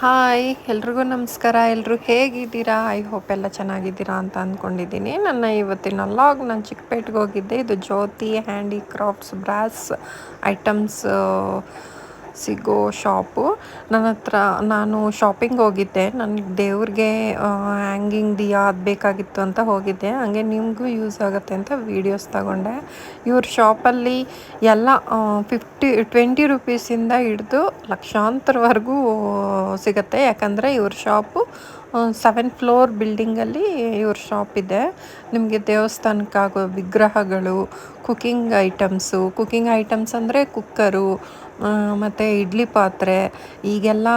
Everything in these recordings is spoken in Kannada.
ಹಾಯ್ ಎಲ್ರಿಗೂ ನಮಸ್ಕಾರ. ಎಲ್ಲರೂ ಹೇಗಿದ್ದೀರಾ? ಐ ಹೋಪ್ ಎಲ್ಲ ಚೆನ್ನಾಗಿದ್ದೀರಾ ಅಂತ ಅಂದ್ಕೊಂಡಿದ್ದೀನಿ. ನನ್ನ ಇವತ್ತಿನ ಲಾಗ್, ನಾನು ಚಿಕ್ಕಪೇಟೆಗೆ ಹೋಗಿದ್ದೆ. ಇದು ಜ್ಯೋತಿ ಹ್ಯಾಂಡಿಕ್ರಾಫ್ಟ್ಸ್ ಬ್ರಾಸ್ ಐಟಮ್ಸ್ ಸಿಗೋ ಶಾಪು. ನಾನು ಶಾಪಿಂಗ್ ಹೋಗಿದ್ದೆ. ನನಗೆ ದೇವ್ರಿಗೆ ಹ್ಯಾಂಗಿಂಗ್ ದಿಯಾ ಅದು ಬೇಕಾಗಿತ್ತು ಅಂತ ಹೋಗಿದ್ದೆ. ಹಾಗೆ ನಿಮಗೂ ಯೂಸ್ ಆಗುತ್ತೆ ಅಂತ ವೀಡಿಯೋಸ್ ತಗೊಂಡೆ. ಇವ್ರ ಶಾಪಲ್ಲಿ ಎಲ್ಲ 20 ರುಪೀಸಿಂದ ಹಿಡಿದು ಲಕ್ಷಾಂತರವರೆಗೂ ಸಿಗುತ್ತೆ. ಯಾಕಂದರೆ ಇವ್ರ ಶಾಪು 7th ಫ್ಲೋರ್ ಬಿಲ್ಡಿಂಗಲ್ಲಿ ಇವ್ರ ಶಾಪ್ ಇದೆ. ನಿಮಗೆ ದೇವಸ್ಥಾನಕ್ಕಾಗೋ ವಿಗ್ರಹಗಳು, ಕುಕ್ಕಿಂಗ್ ಐಟಮ್ಸ್ ಅಂದರೆ ಕುಕ್ಕರು, ಮತ್ತು ಇಡ್ಲಿ ಪಾತ್ರೆ, ಈಗೆಲ್ಲ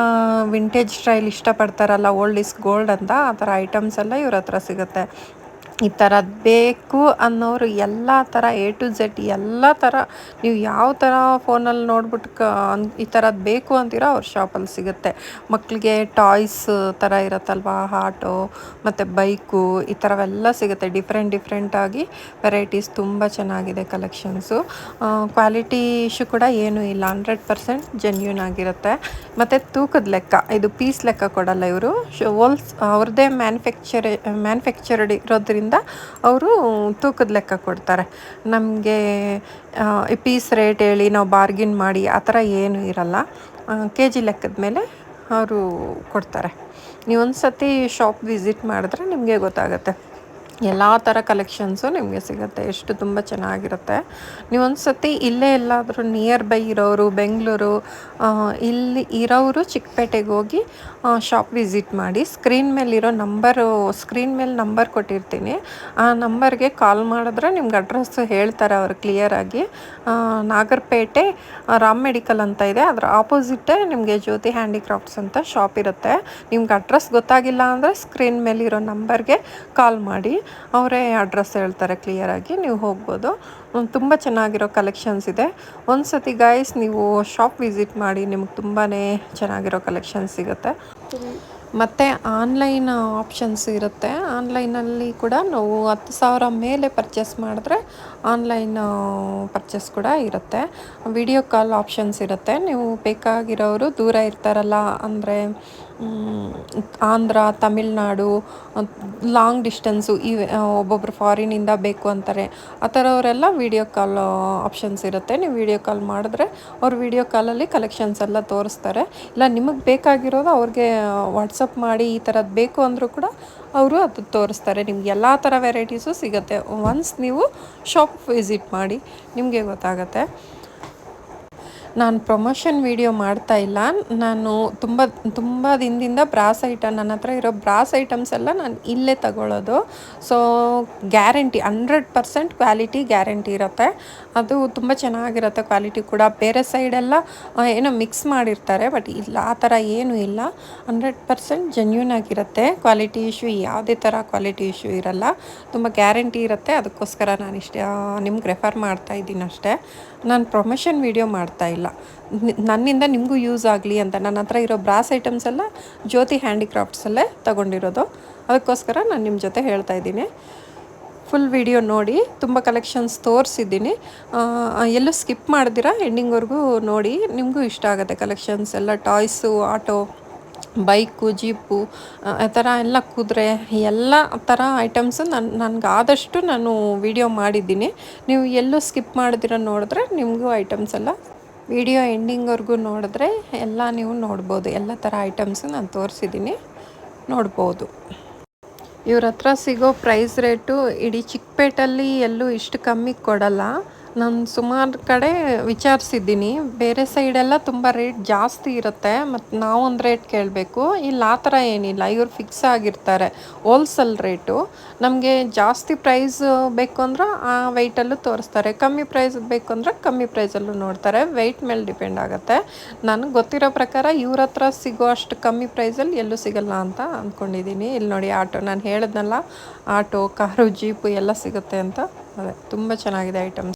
ವಿಂಟೇಜ್ ಸ್ಟೈಲ್ ಇಷ್ಟಪಡ್ತಾರಲ್ಲ, ಓಲ್ಡ್ ಇಸ್ ಗೋಲ್ಡ್ ಅಂತ, ಆ ಥರ ಐಟಮ್ಸ್ ಎಲ್ಲ ಇವ್ರ ಹತ್ರ ಸಿಗುತ್ತೆ. ಈ ಥರದ್ದು ಬೇಕು ಅನ್ನೋರು ಎಲ್ಲ ಥರ A to Z ಎಲ್ಲ ಥರ ನೀವು ಯಾವ ಥರ ಫೋನಲ್ಲಿ ನೋಡ್ಬಿಟ್ಟು ಈ ಥರದ್ದು ಬೇಕು ಅಂತೀರೋ ಅವ್ರ ಶಾಪಲ್ಲಿ ಸಿಗುತ್ತೆ. ಮಕ್ಕಳಿಗೆ ಟಾಯ್ಸ್ ಥರ ಇರುತ್ತಲ್ವ, ಆಟೋ ಮತ್ತು ಬೈಕು, ಈ ಥರವೆಲ್ಲ ಸಿಗುತ್ತೆ. ಡಿಫ್ರೆಂಟಾಗಿ ವೆರೈಟೀಸ್ ತುಂಬ ಚೆನ್ನಾಗಿದೆ ಕಲೆಕ್ಷನ್ಸು. ಕ್ವಾಲಿಟಿ ಇಶ್ಯೂ ಕೂಡ ಏನೂ ಇಲ್ಲ, 100% ಜೆನ್ಯೂನ್ ಆಗಿರುತ್ತೆ. ಮತ್ತು ತೂಕದ ಲೆಕ್ಕ, ಇದು ಪೀಸ್ ಲೆಕ್ಕ ಕೊಡಲ್ಲ ಇವರು, ಅವ್ರದ್ದೇ ಮ್ಯಾನುಫ್ಯಾಕ್ಚರ್ಡ್ ಇರೋದ್ರಿಂದ ಅವರು ತೂಕದ ಲೆಕ್ಕ ಕೊಡ್ತಾರೆ. ನಮಗೆ ಪೀಸ್ ರೇಟ್ ಹೇಳಿ ನಾವು ಬಾರ್ಗಿನ್ ಮಾಡಿ ಆ ಥರ ಏನೂ ಇರಲ್ಲ. KG ಲೆಕ್ಕದ ಮೇಲೆ ಅವರು ಕೊಡ್ತಾರೆ. ನೀವು ಒಂದು ಸತಿ ಶಾಪ್ ವಿಸಿಟ್ ಮಾಡಿದ್ರೆ ನಿಮಗೆ ಗೊತ್ತಾಗುತ್ತೆ. ಎಲ್ಲ ಥರ ಕಲೆಕ್ಷನ್ಸು ನಿಮಗೆ ಸಿಗುತ್ತೆ. ತುಂಬ ಚೆನ್ನಾಗಿರುತ್ತೆ. ನೀವೊಂದು ಸತಿ ಇಲ್ಲೇ ಎಲ್ಲಾದರೂ ನಿಯರ್ ಬೈ ಇರೋರು, ಬೆಂಗಳೂರು ಇಲ್ಲಿ ಇರೋರು ಚಿಕ್ಕಪೇಟೆಗೆ ಹೋಗಿ ಶಾಪ್ ವಿಸಿಟ್ ಮಾಡಿ. ಸ್ಕ್ರೀನ್ ಮೇಲೆ ನಂಬರ್ ಕೊಟ್ಟಿರ್ತೀನಿ. ಆ ನಂಬರ್ಗೆ ಕಾಲ್ ಮಾಡಿದ್ರೆ ನಿಮ್ಗೆ ಅಡ್ರೆಸ್ ಹೇಳ್ತಾರೆ ಅವರು ಕ್ಲಿಯರಾಗಿ. ನಾಗರಪೇಟೆ ರಾಮ್ ಮೆಡಿಕಲ್ ಅಂತ ಇದೆ, ಅದರ ಆಪೋಸಿಟ್ಟೇ ನಿಮಗೆ ಜ್ಯೋತಿ ಹ್ಯಾಂಡಿಕ್ರಾಫ್ಟ್ಸ್ ಅಂತ ಶಾಪ್ ಇರುತ್ತೆ. ನಿಮ್ಗೆ ಅಡ್ರೆಸ್ ಗೊತ್ತಾಗಿಲ್ಲ ಅಂದರೆ ಸ್ಕ್ರೀನ್ ಮೇಲಿರೋ ನಂಬರ್ಗೆ ಕಾಲ್ ಮಾಡಿ, ಅವರೇ ಅಡ್ರೆಸ್ ಹೇಳ್ತಾರೆ ಕ್ಲಿಯರಾಗಿ, ನೀವು ಹೋಗ್ಬೋದು. ತುಂಬ ಚೆನ್ನಾಗಿರೋ ಕಲೆಕ್ಷನ್ಸ್ ಇದೆ. ಒಂದು ಸತಿ ಗೈಸ್ ನೀವು ಶಾಪ್ ವಿಸಿಟ್ ಮಾಡಿ, ನಿಮ್ಗೆ ತುಂಬಾ ಚೆನ್ನಾಗಿರೋ ಕಲೆಕ್ಷನ್ಸ್ ಸಿಗುತ್ತೆ. ಮತ್ತು ಆನ್ಲೈನ್ ಆಪ್ಷನ್ಸ್ ಇರುತ್ತೆ. ಆನ್ಲೈನಲ್ಲಿ ಕೂಡ ನಾವು 10,000 ಮೇಲೆ ಪರ್ಚೇಸ್ ಮಾಡಿದ್ರೆ ಆನ್ಲೈನ್ ಪರ್ಚೇಸ್ ಕೂಡ ಇರುತ್ತೆ. ವಿಡಿಯೋ ಕಾಲ್ ಆಪ್ಷನ್ಸ್ ಇರುತ್ತೆ. ನೀವು ಬೇಕಾಗಿರೋರು ದೂರ ಇರ್ತಾರಲ್ಲ, ಅಂದರೆ ಆಂಧ್ರ, ತಮಿಳ್ನಾಡು, ಲಾಂಗ್ ಡಿಸ್ಟೆನ್ಸು, ಒಬ್ಬೊಬ್ಬರು ಫಾರಿನಿಂದ ಬೇಕು ಅಂತಾರೆ, ಆ ಥರವರೆಲ್ಲ ವಿಡಿಯೋ ಕಾಲ್ ಆಪ್ಷನ್ಸ್ ಇರುತ್ತೆ. ನೀವು ವಿಡಿಯೋ ಕಾಲ್ ಮಾಡಿದ್ರೆ ಅವ್ರು ವಿಡಿಯೋ ಕಾಲಲ್ಲಿ ಕಲೆಕ್ಷನ್ಸ್ ಎಲ್ಲ ತೋರಿಸ್ತಾರೆ. ಇಲ್ಲ ನಿಮಗೆ ಬೇಕಾಗಿರೋದು ಅವ್ರಿಗೆ ವಾಟ್ಸಪ್ ಮಾಡಿ ಈ ಥರದ್ದು ಬೇಕು ಅಂದರೂ ಕೂಡ ಅವರು ಅದು ತೋರಿಸ್ತಾರೆ. ನಿಮ್ಗೆ ಎಲ್ಲ ಥರ ವೆರೈಟೀಸು ಸಿಗುತ್ತೆ. ಒನ್ಸ್ ನೀವು ಶಾಪ್ ವಿಸಿಟ್ ಮಾಡಿ ನಿಮಗೆ ಗೊತ್ತಾಗುತ್ತೆ. ನಾನು ಪ್ರಮೋಷನ್ ವೀಡಿಯೋ ಮಾಡ್ತಾಯಿಲ್ಲ. ನಾನು ತುಂಬ ದಿನದಿಂದ ನನ್ನ ಹತ್ರ ಇರೋ ಬ್ರಾಸ್ ಐಟಮ್ಸ್ ಎಲ್ಲ ನಾನು ಇಲ್ಲೇ ತಗೊಳ್ಳೋದು. ಸೊ ಗ್ಯಾರಂಟಿ 100% ಕ್ವಾಲಿಟಿ ಗ್ಯಾರಂಟಿ ಇರುತ್ತೆ. ಅದು ತುಂಬ ಚೆನ್ನಾಗಿರುತ್ತೆ ಕ್ವಾಲಿಟಿ ಕೂಡ. ಬೇರೆ ಸೈಡೆಲ್ಲ ಏನೋ ಮಿಕ್ಸ್ ಮಾಡಿರ್ತಾರೆ, ಬಟ್ ಇಲ್ಲ, ಆ ಥರ ಏನೂ ಇಲ್ಲ. 100% ಜೆನ್ಯೂನ್ ಆಗಿರುತ್ತೆ. ಕ್ವಾಲಿಟಿ ಇಶ್ಯೂ, ಯಾವುದೇ ಥರ ಕ್ವಾಲಿಟಿ ಇಶ್ಯೂ ಇರಲ್ಲ. ತುಂಬ ಗ್ಯಾರಂಟಿ ಇರುತ್ತೆ. ಅದಕ್ಕೋಸ್ಕರ ನಾನು ನಿಮ್ಗೆ ರೆಫರ್ ಮಾಡ್ತಾಯಿದ್ದೀನಿ ಅಷ್ಟೇ. ನಾನು ಪ್ರಮೋಷನ್ ವೀಡಿಯೋ ಮಾಡ್ತಾಯಿಲ್ಲ. ನನ್ನಿಂದ ನಿಮಗೂ ಯೂಸ್ ಆಗಲಿ ಅಂತ ನನ್ನ ಹತ್ರ ಇರೋ ಬ್ರಾಸ್ ಐಟಮ್ಸ್ ಎಲ್ಲ ಜ್ಯೋತಿ ಹ್ಯಾಂಡಿಕ್ರಾಫ್ಟ್ಸಲ್ಲೇ ತೊಗೊಂಡಿರೋದು. ಅದಕ್ಕೋಸ್ಕರ ನಾನು ನಿಮ್ಮ ಜೊತೆ ಹೇಳ್ತಾಯಿದ್ದೀನಿ. ಫುಲ್ ವಿಡಿಯೋ ನೋಡಿ. ತುಂಬ ಕಲೆಕ್ಷನ್ಸ್ ತೋರಿಸಿದ್ದೀನಿ. ಎಲ್ಲೂ ಸ್ಕಿಪ್ ಮಾಡ್ದಿರಾ ಎಂಡಿಂಗ್ವರೆಗೂ ನೋಡಿ, ನಿಮಗೂ ಇಷ್ಟ ಆಗುತ್ತೆ ಕಲೆಕ್ಷನ್ಸ್ ಎಲ್ಲ. ಟಾಯ್ಸು, ಆಟೋ, ಬೈಕು, ಜೀಪು, ಆ ಥರ ಎಲ್ಲ, ಕುದುರೆ, ಎಲ್ಲ ಥರ ಐಟಮ್ಸು ನನಗೆ ಆದಷ್ಟು ನಾನು ವಿಡಿಯೋ ಮಾಡಿದ್ದೀನಿ. ನೀವು ಎಲ್ಲೂ ಸ್ಕಿಪ್ ಮಾಡಿದಿರೋ ನೋಡಿದ್ರೆ ನಿಮಗೂ ಐಟಮ್ಸ್ ಎಲ್ಲ ವಿಡಿಯೋ ಎಂಡಿಂಗ್ವರೆಗೂ ನೋಡಿದ್ರೆ ಎಲ್ಲ ನೀವು ನೋಡ್ಬೋದು. ಎಲ್ಲ ಥರ ಐಟಮ್ಸು ನಾನು ತೋರಿಸಿದ್ದೀನಿ, ನೋಡ್ಬೋದು. ಇವ್ರ ಹತ್ರ ಸಿಗೋ ಪ್ರೈಸ್ ರೇಟು ಇಡೀ ಚಿಕ್ಕಪೇಟಲ್ಲಿ ಎಲ್ಲೂ ಇಷ್ಟು ಕಮ್ಮಿ ಕೊಡಲ್ಲ. ನಾನು ಸುಮಾರು ಕಡೆ ವಿಚಾರಿಸಿದ್ದೀನಿ. ಬೇರೆ ಸೈಡೆಲ್ಲ ತುಂಬ ರೇಟ್ ಜಾಸ್ತಿ ಇರುತ್ತೆ, ಮತ್ತು ನಾವೊಂದು ರೇಟ್ ಕೇಳಬೇಕು. ಇಲ್ಲಿ ಆ ಥರ ಏನಿಲ್ಲ, ಇವ್ರು ಫಿಕ್ಸ್ ಆಗಿರ್ತಾರೆ ಹೋಲ್ಸೇಲ್ ರೇಟು. ನಮಗೆ ಜಾಸ್ತಿ ಪ್ರೈಸ್ ಬೇಕು ಅಂದ್ರೆ ಆ ವೆಯ್ಟಲ್ಲೂ ತೋರಿಸ್ತಾರೆ, ಕಮ್ಮಿ ಪ್ರೈಸ್ ಬೇಕು ಅಂದರೆ ಕಮ್ಮಿ ಪ್ರೈಸಲ್ಲೂ ನೋಡ್ತಾರೆ. ವೆಯ್ಟ್ ಮೇಲೆ ಡಿಪೆಂಡ್ ಆಗುತ್ತೆ. ನನಗೆ ಗೊತ್ತಿರೋ ಪ್ರಕಾರ ಇವ್ರ ಹತ್ರ ಸಿಗೋ ಅಷ್ಟು ಕಮ್ಮಿ ಪ್ರೈಸಲ್ಲಿ ಎಲ್ಲೂ ಸಿಗಲ್ಲ ಅಂತ ಅಂದ್ಕೊಂಡಿದ್ದೀನಿ. ಇಲ್ಲಿ ನೋಡಿ, ಆಟೋ, ನಾನು ಹೇಳಿದ್ನಲ್ಲ, ಆಟೋ, ಕಾರು, ಜೀಪು ಎಲ್ಲ ಸಿಗುತ್ತೆ ಅಂತ. ಅದೇ ತುಂಬ ಚೆನ್ನಾಗಿದೆ ಐಟಮ್ಸ್.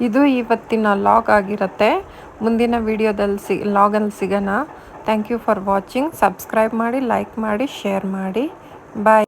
ಇದು ಇವತ್ತಿನ ಲಾಗ್ ಆಗಿರುತ್ತೆ. ಮುಂದಿನ ವಿಡಿಯೋದಲ್ಲಿ ಲಾಗಲ್ಲಿ ಸಿಗೋಣ. Thank you for watching. Subscribe ಮಾಡಿ, ಲೈಕ್ ಮಾಡಿ, ಶೇರ್ ಮಾಡಿ. ಬಾಯ್.